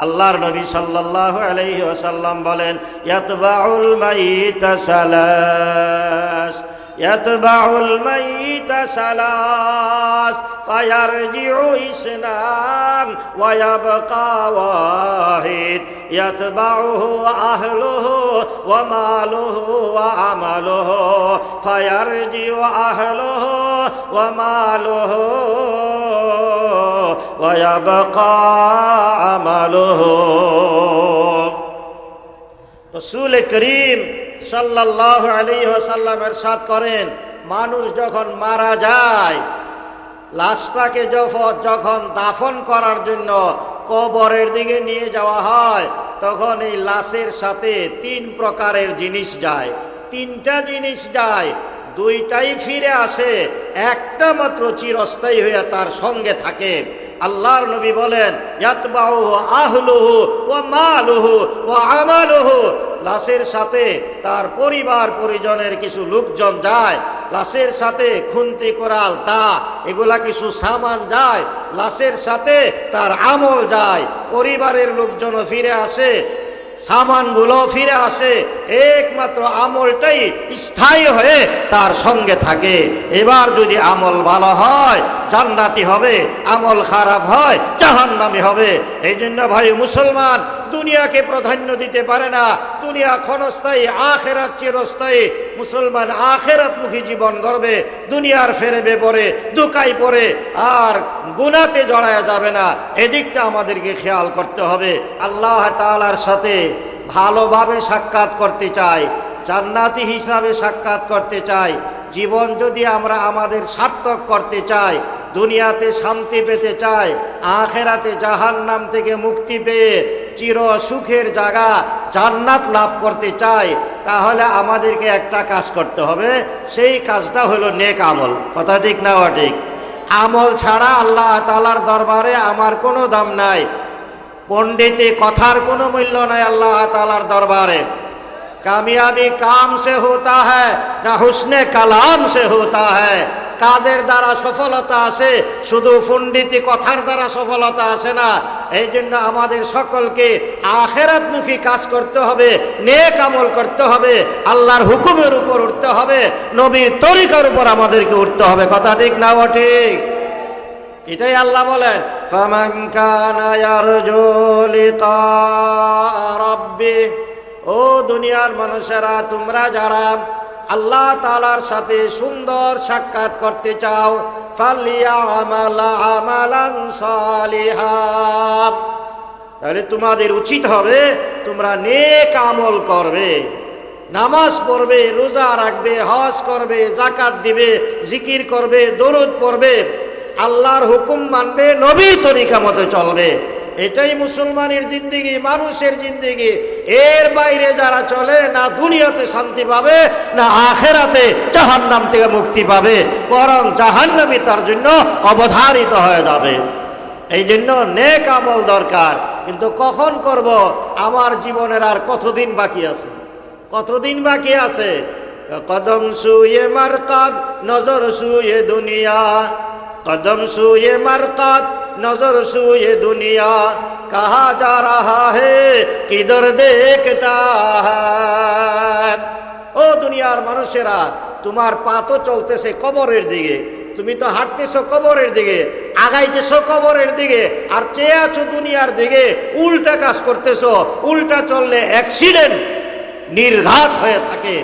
আল্লাহর নবী সাল্লাল্লাহু আলাইহি ওয়াসাল্লাম বলেন, ইয়াতবাউল মাইতা সালাস, ইয়াতবাউল মাইতা সালাস ফায়ারজিউ ইসনান ওয়া ইয়াবকা ওয়াহিদ ইয়াতবাউহু আহলুহু ওয়া মালুহু ওয়া আমালুহু ফায়ারজিউ আহলুহু ওয়া মালুহু ওয়া ইয়াবকা আমালুহু। রাসূল করিম সাল্লাল্লাহু আলাইহি ওয়াসাল্লাম ইরশাদ করেন, মানুষ যখন মারা যায়, লাশটাকে যখন দাফন করার জন্য কবরের দিকে নিয়ে যাওয়া হয়, তখন এই লাশের সাথে 3 প্রকারের জিনিস যায়। 3টা জিনিস যায়, 2টাই ফিরে আসে, একটা মাত্র চিরস্থায়ী হয়ে তার সঙ্গে থাকে। আল্লাহর নবী বলেন, ইয়াতবাউহু আহলুহু ওয়া মালুহু ওয়া আমালুহু। লাশের সাথে তার পরিবার পরিজনের কিছু লোকজন যায়, লাশের সাথে খুন্তি কোরাল দা এগুলা কিছু সামান যায়, লাশের সাথে তার আমল যায়। পরিবারের লোকজনও ফিরে আসে, সামানগুলো ফিরে আসে, একমাত্র আমলটাই স্থায়ী হয়ে তার সঙ্গে থাকে। এবার যদি আমল ভালো হয় জান্নাতি হবে, আমল খারাপ হয় জাহান্নামী হবে। এই জন্য ভাই মুসলমান দুনিয়াকে প্রাধান্য দিতে পারে না। দুনিয়া ক্ষণস্থায়ী, আখেরাত চিরস্থায়ী। মুসলমান আখেরাতমুখী জীবন গড়বে, দুনিয়ার ফেরেবে পড়ে, দুকাই পড়ে আর গুনাতে জড়ায়া যাবে না। এদিকটা আমাদেরকে খেয়াল করতে হবে। আল্লাহ তাআলার সাথে ভালোভাবে সাক্ষাৎ করতে চাই, জান্নাতি হিসাবে সাক্ষাৎ করতে চাই, জীবন যদি আমরা আমাদের সার্থক করতে চাই, দুনিয়াতে শান্তি পেতে চাই, আখেরাতে জাহান্নাম থেকে মুক্তি পেয়ে চির সুখের জায়গা জান্নাত লাভ করতে চাই, তাহলে আমাদেরকে একটা কাজ করতে হবে। সেই কাজটা হলো নেক আমল। কথা ঠিক না ঠিক? আমল ছাড়া আল্লাহ তাআলার দরবারে আমার কোনো দাম নাই, পণ্ডিতি কথার কোনো মূল্য নাই আল্লাহ তাআলার দরবারে। কামিয়াবি কাম সে হোতা হ্যায় না হুসনে কালাম সে হোতা হ্যায়। কাজের দ্বারা সফলতা আসে, শুধু পণ্ডিতি কথার দ্বারা সফলতা আসে না। এই জন্য আমাদের সকলকে আখেরাতমুখী কাজ করতে হবে, নেক আমল করতে হবে, আল্লাহর হুকুমের উপর উঠতে হবে, নবীর তরিকার উপর আমাদেরকে উঠতে হবে। কথা ঠিক না ঠিক? এটাই আল্লাহ বলেন, ফামান কানা ইয়ারজু লিকা রাব্বিহ। ও দুনিয়ার মানুষেরা, তোমরা যারা আল্লাহ তাআলার সাথে সুন্দর সাক্ষাৎ করতে চাও, ফালিয়ামাল আমালান সালিহা, তাহলে তোমাদের উচিত হবে তোমরা নেক আমল করবে, নামাজ পড়বে, রোজা রাখবে, হজ করবে, যাকাত দিবে, জিকির করবে, দরুদ পড়বে, আল্লাহর হুকুম মানবে, নবীর তরিকা মতো চলবে। এটাই মুসলমানের জিন্দেগি, মানুষের জিন্দেগি। এর বাইরে যারা চলে, না দুনিয়াতে শান্তি পাবে, না আখেরাতে জাহান্নাম থেকে মুক্তি পাবে, বরং জাহান্নামী তার জন্য অবধারিত হয়ে যাবে। এই জন্য নেক আমল দরকার। কিন্তু কখন করব? আমার জীবনের আর কতদিন বাকি আছে? কতদিন বাকি আছে? কদম সুয়ে মারকাদ নজর সুয়ে দুনিয়া, कदम सूये मरकत नजर सूये दुनिया, कहा जा रहा है किधर देखता है। ও দুনিয়ার মানুষেরা, তোমার পা তো চলতেছে কবরের দিকে, তুমি তো হাঁটতেছো কবরের দিকে, আগাইতেছো কবরের দিকে, আর চেয়ে আছো দুনিয়ার দিকে। উল্টা কাজ করতেছো। উল্টা চললে অ্যাক্সিডেন্ট নির্ঘাত হয়ে থাকে।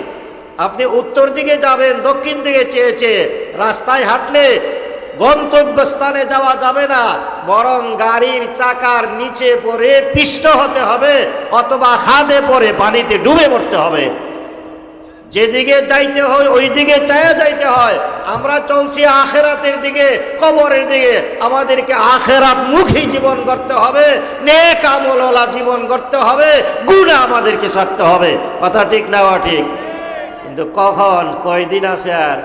আপনি উত্তর দিকে যাবেন, দক্ষিণ দিকে চেয়েছে, রাস্তায় হাঁটলে গন্তব্যস্থানে যাওয়া যাবে না, বরং গাড়ির চাকার নিচে পড়ে পিষ্ট হতে হবে, অথবা খাদে পড়ে পানিতে ডুবে মরতে হবে। যেদিকে যাইতে হয় ওই দিকে চায়া যাইতে হয়। আমরা চলছি আখেরাতের দিকে, কবরের দিকে। আমাদেরকে আখেরাত মুখী জীবন করতে হবে, নেক আমলওয়ালা জীবন করতে হবে, গুনাহ আমাদেরকে ছাড়তে হবে। কথা ঠিক না ঠিক? কিন্তু কখন, কয়দিন আছে আর?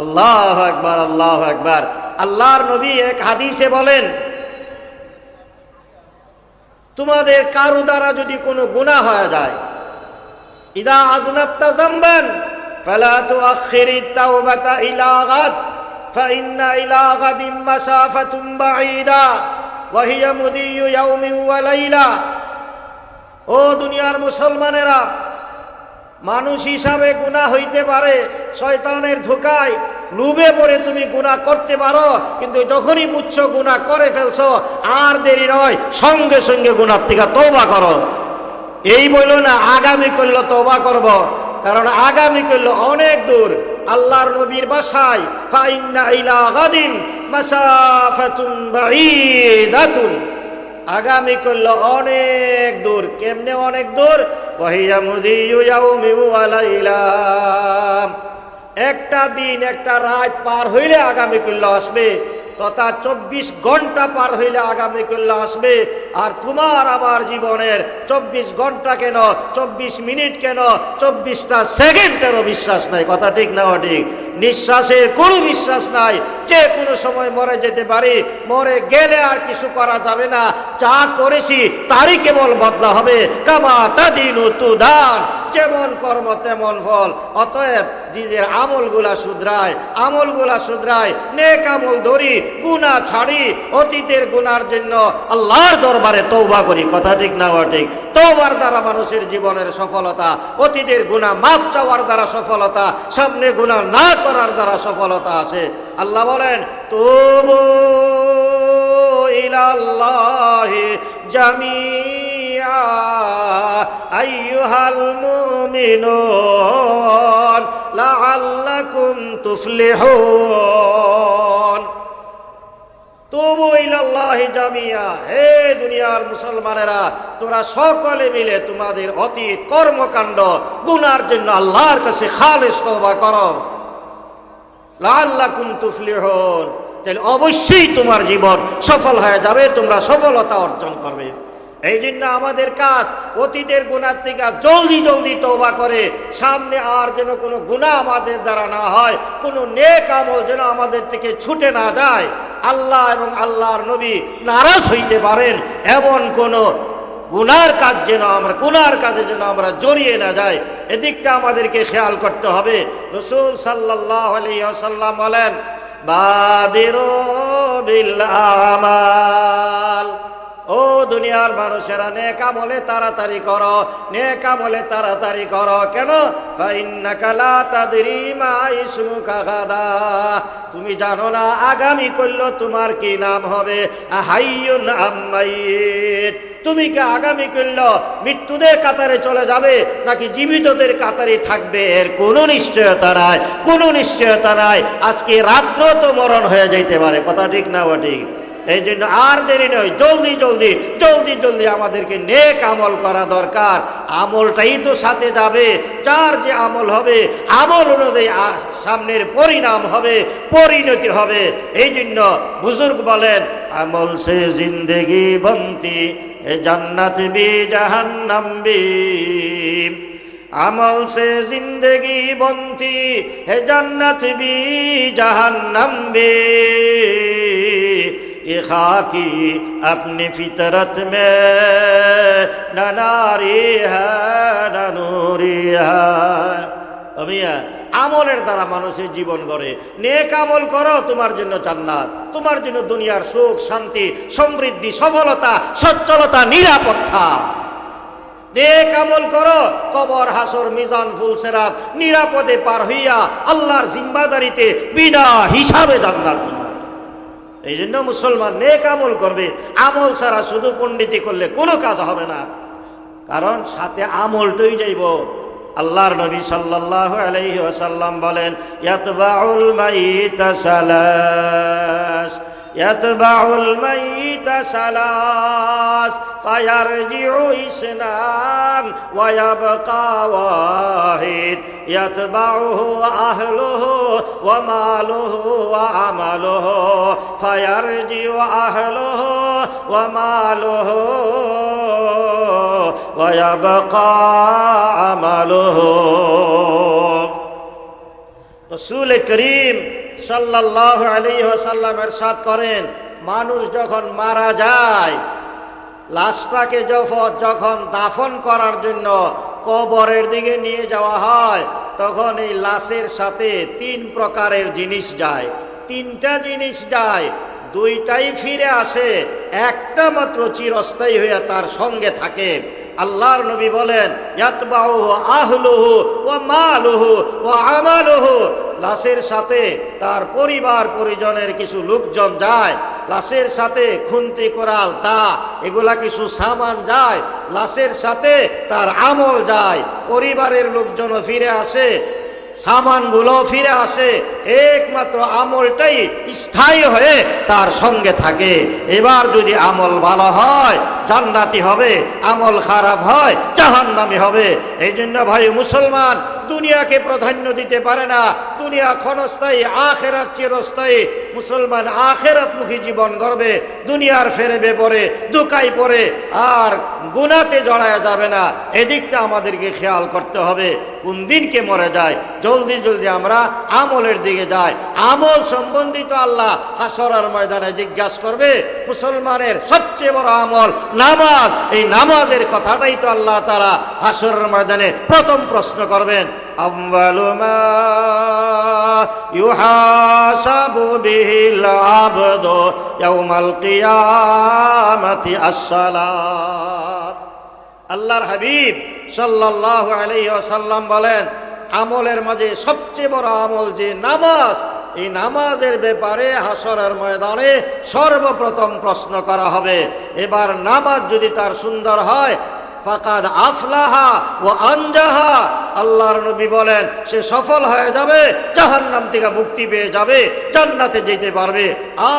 আল্লাহু আকবার, আল্লাহু আকবার। আল্লাহর নবী এক হাদিসে বলেন, তোমাদের কারো দ্বারা যদি কোনো গুনাহ হয়ে যায়, ইদা আযনাবতা যামবান ফালা তুআখিরিত তাওবাতা ইলা গাদ ফাইন্না ইলা গাদিম মাসাফাতুম বাঈদা। ওয়া হিয়া মুদিয়্যু ইয়াউমিন ওয়া লাইলা। ও দুনিয়ার মুসলমানেরা, মানুষ হিসাবে গুনাহ হইতে পারে, শয়তানের ধোঁকায় লোভে পড়ে তুমি গুনাহ করতে পারো, কিন্তু যখনই বুঝছো গুনাহ করে ফেলছো আর দেরি নয়, সঙ্গে সঙ্গে গুনাহ থেকে তওবা করো। এই বললো না আগামী করলে তওবা করব, কারণ আগামী করলে অনেক দূর। আল্লাহর নবীর ভাষায় ফাইন্না ইলা গাদিন মাসাফাতুন বাঈদাতুন, আগামী করলে অনেক দূর। কেমনে অনেক দূর? ওয়াহিয়া মুদিয়্যু ইয়াউমিন ওয়া লাইলা, একটা দিন একটা রাত পার হইলে আগামী করলে আসবে, তথা 24 ঘন্টা পার হইলে আগামী করলে আসবে। আর তোমার আমার জীবনের 24 ঘন্টা কেন, 24 মিনিট কেন, 24টা সেকেন্ডেরও বিশ্বাস নাই। কথা ঠিক না ঠিক? নিঃশ্বাসের কোনো বিশ্বাস নাই, যে কোনো সময় মরে যেতে পারি, মরে গেলে আর কিছু করা যাবে না। যা করেছি তারই কেবল বদলা হবে। কামা তাদিনু তুদান, যেমন কর্ম তেমন ফল। অতএব নিজের আমলগুলা শুধরায়, আমলগুলা শুধরায়, নেক আমল ধরি, গুনাহ ছাড়ি, অতীতের গুনার জন্য আল্লাহর দরবারে তওবা করি। কথা ঠিক না ঠিক? তওবার দ্বারা মানুষের জীবনের সফলতা, অতীতের গুনাহ মাফ চাওয়ার দ্বারা সফলতা, সামনে গুনাহ না করার দ্বারা সফলতা আছে। আল্লাহ বলেন তুবু ইলাল্লাহি জামিআ আইয়ুহাল মুমিনুন লাআল্লাকুম তুফলিহুন। তুবু ইলাল্লাহি জামিআ, হে দুনিয়ার মুসলমানেরা, তোমরা সকলে মিলে তোমাদের অতীত কর্মকাণ্ড গুনার জন্য আল্লাহর কাছে খালেস তওবা করো। লাআল্লাকুম তুফলিহুন, তাহলে অবশ্যই তোমার জীবন সফল হয়ে যাবে, তোমরা সফলতা অর্জন করবে। এই জন্য আমাদের কাজ অতীতের গুনাহ থেকে জলদি জলদি তওবা করে সামনে আর যেন কোনো গুনাহ আমাদের দ্বারা না হয়, কোনো নেক আমল যেন আমাদের থেকে ছুটে না যায়। আল্লাহ এবং আল্লাহর নবী নারাজ হইতে পারেন এমন কোনো গুনার কাজ যেন আমরা, গুনার কাজে যেন আমরা জড়িয়ে না যাই, এদিকটা আমাদেরকে খেয়াল করতে হবে। রাসূল সাল্লাল্লাহু আলাইহি ওয়াসাল্লাম বলেন বাদিরু বিল আমাল, ও দুনিয়ার মানুষেরা নেক আমলে তাড়াতাড়ি করো, নেক আমলে তাড়াতাড়ি করো। কেন? ফাইন্নাকা লা তাদরি মা ইসমুকা গাদা, তুমি জানো না আগামী করলে তোমার কি নাম হবে। আহাইয়ুন আম মাইয়িত, তুমি কি আগামী করলে মৃত্যুদের কাতারে চলে যাবে নাকি জীবিতদের কাতারে থাকবে, এর কোনো নিশ্চয়তা নাই, কোনো নিশ্চয়তা নাই। আজকে রাত্র তো মরণ হয়ে যাইতে পারে। কথা ঠিক না ঠিক? এই জন্য আর দেরি নয়, জলদি জলদি জলদি জলদি আমাদেরকে নেক আমল করা দরকার। আমলটাই তো সাথে যাবে, যার যে আমল হবে আমল অনুযায়ী সামনের পরিণাম হবে, পরিণতি হবে। এই জন্য বুজুর্গ বলেন আমল সে জিন্দেগি বনতি এ জান্নাত বি জাহান্নাম বি, আমল সে জিন্দেগি বনতি है जन्नत भी जहन्नम भी, ये खाकी अपनी फितरत में न नारी है न नूरी है। अभिया আমলের দ্বারা মানুষের জীবন গড়ে। নেক আমল করো, তোমার জন্য জান্নাত, তোমার জন্য দুনিয়ার সুখ শান্তি সমৃদ্ধি সফলতা সচ্ছলতা নিরাপত্তা। নেক আমল করো, কবর হাসর মিজান ফুলসেরাত নিরাপদে পার হইয়া আল্লাহর জিম্মাদারিতে বিনা হিসাবে জান্নাত তোমার। এই জন্য মুসলমান নেক আমল করবে। আমল ছাড়া শুধু পণ্ডিতি করলে কোনো কাজ হবে না, কারণ সাথে আমলটাই যাইব। আল্লাহর নবী সাল্লাল্লাহু আলাইহি ওয়াসাল্লাম বলেন ইয়াতবাউল মাইতা সালাস, ইয়াতবাউল মাইতা সালাস ফায়ারজিউ ইসনান ওয়া ইয়াবকা ওয়াহিদ ইয়াতবাউহু আহলুহু ওয়া মালুহু ওয়া আমালুহু ফায়ারজিউ আহলুহু ওয়া মালুহু ওয়া ইয়াবকা আমালুহু। রাসূল করিম সাল্লাল্লাহু আলাইহি ওয়াসাল্লাম ইরশাদ করেন, মানুষ যখন মারা যায়, লাশটাকে যখন দাফন করার জন্য কবরের দিকে নিয়ে যাওয়া হয়, তখন এই লাশের সাথে 3 প্রকারের জিনিস যায়। 3টা জিনিস যায়। দুইটাই ফিরে আসে, একটা মাত্র চিরস্থায়ী হয়ে তার সঙ্গে থাকে। আল্লাহর নবী বলেন, ইয়াতবাউহু আহলুহু ওয়া মালুহু ওয়া আমালুহু, লাশের সাথে তার পরিবার পরিজনের কিছু লোকজন যায়, লাশের সাথে খুন্তি কোরাল দা এগুলা কিছু সামান যায়, লাশের সাথে তার আমল যায়, পরিবারের লোকজনও ফিরে আসে, সামানগুলো ফিরে আসে, একমাত্র আমলটাই স্থায়ী হয়ে তার সঙ্গে থাকে। এবার যদি আমল ভালো হয় জান্নাতি হবে, আমল খারাপ হয় জাহান্নামী হবে। এই জন্য ভাই মুসলমান দুনিয়াকে প্রাধান্য দিতে পারে না, দুনিয়া ক্ষণস্থায়ী, আখেরাত চিরস্থায়ী। মুসলমান আখেরাতমুখী জীবন গড়বে, দুনিয়ার ফেরেবে পড়ে, দুকাই পড়ে আর গুনাতে জড়ায়া যাবে না। এদিকটা আমাদেরকে খেয়াল করতে হবে, কোন দিনকে মরে যায়, জলদি জলদি আমরা আমলের দিকে যাই। আমল সম্বন্ধিত আল্লাহ হাসরের ময়দানে জিজ্ঞাসা করবে। মুসলমানের সবচেয়ে বড় আমল নামাজ, এই নামাজের কথাটাই তো আল্লাহ তাআলা হাসরের ময়দানে প্রথম প্রশ্ন করবেন। আউয়ালু মা ইউহাসাবু বিহিল আবদু ইয়াউমাল কিয়ামাতি আস-সালাত। আল্লাহর হাবিব সাল্লাল্লাহু আলাইহি ওয়াসাল্লাম বলেন, আমলের মাঝে সবচেয়ে বড় আমল যে নামাজ, এই নামাজের ব্যাপারে হাসরের ময়দানে সর্বপ্রথম প্রশ্ন করা হবে। এবার নামাজ যদি তার সুন্দর হয়, ফাকাদ আফলাহা ওয়া আনজাহা, আল্লাহর নবী বলেন সে সফল হয়ে যাবে, জাহান্নাম থেকে মুক্তি পেয়ে যাবে, জান্নাতে যেতে পারবে।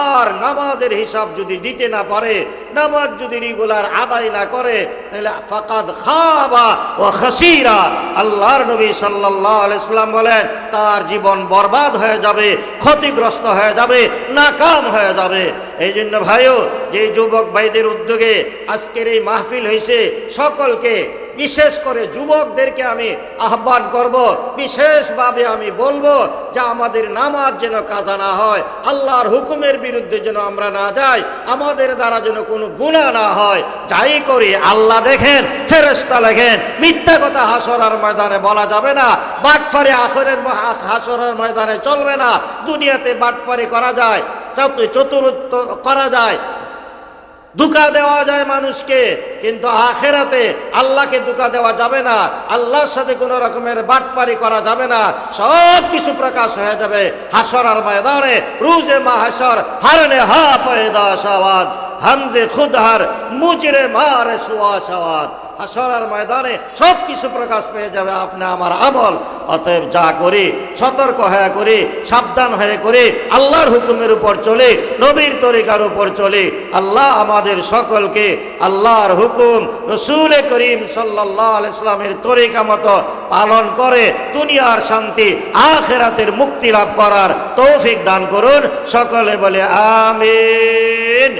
আর নামাজের হিসাব যদি দিতে না পারে, নামাজ যদি রেগুলার আদায় না করে, তাহলে ফাকাদ খাবা ওয়া খাসিরা, আল্লাহর নবী সাল্লাল্লাহু আলাইহি সাল্লাম বলেন তার জীবন বরবাদ হয়ে যাবে, ক্ষতিগ্রস্ত হয়ে যাবে, নাকাম হয়ে যাবে। এই জন্য ভাইও, যে যুবক ভাইদের উদ্যোগে আজকের এই মাহফিল হয়েছে, সকলকে বিশেষ করে যুবকদেরকে আমি আহ্বান করব, বিশেষভাবে আমি বলবো যে আমাদের নামাজ যেন কাজা না হয়, আল্লাহর হুকুমের বিরুদ্ধে যেন আমরা না যাই, আমাদের দ্বারা যেন কোনো গুনাহ না হয়। যাই করি আল্লাহ দেখেন, ফেরেশতা লেখেন, মিথ্যা কথা হাসরের ময়দানে বলা যাবে না, বাটপারি হাসরের ময়দানে চলবে না। দুনিয়াতে বাটপারি করা যায়, চতুরত্ব করা যায়, ধোঁকা দেওয়া যায় মানুষকে, কিন্তু আখেরাতে আল্লাহকে ধোঁকা দেওয়া যাবে না, আল্লাহর সাথে কোনো রকমের বাটপারি করা যাবে না। সব কিছু প্রকাশ হয়ে যাবে হাসরের ময়দানে। রুজে মাহশর হারনে হা পয়দা শাওয়াদ, হামজে খুদহার মুজরে মারে সুয়া শাওয়াদ। হাসরের ময়দানে সব কিছু প্রকাশ পেয়ে যাবে আপনি আমার আমল। অতএব যা করি সতর্ক হয়ে করি, সাবধান হয়ে করি, আল্লাহর হুকুমের উপর চলে, নবীর তরিকার উপর চলে। আল্লাহ আমাদের সকলকে আল্লাহর হুকুম রাসূল করিম সাল্লাল্লাহু আলাইহি ওয়াসাল্লামের তরিকা মতো পালন করে দুনিয়ার শান্তি, আখিরাতের মুক্তি লাভ করার তৌফিক দান করুন। সকলে বলে আমিন।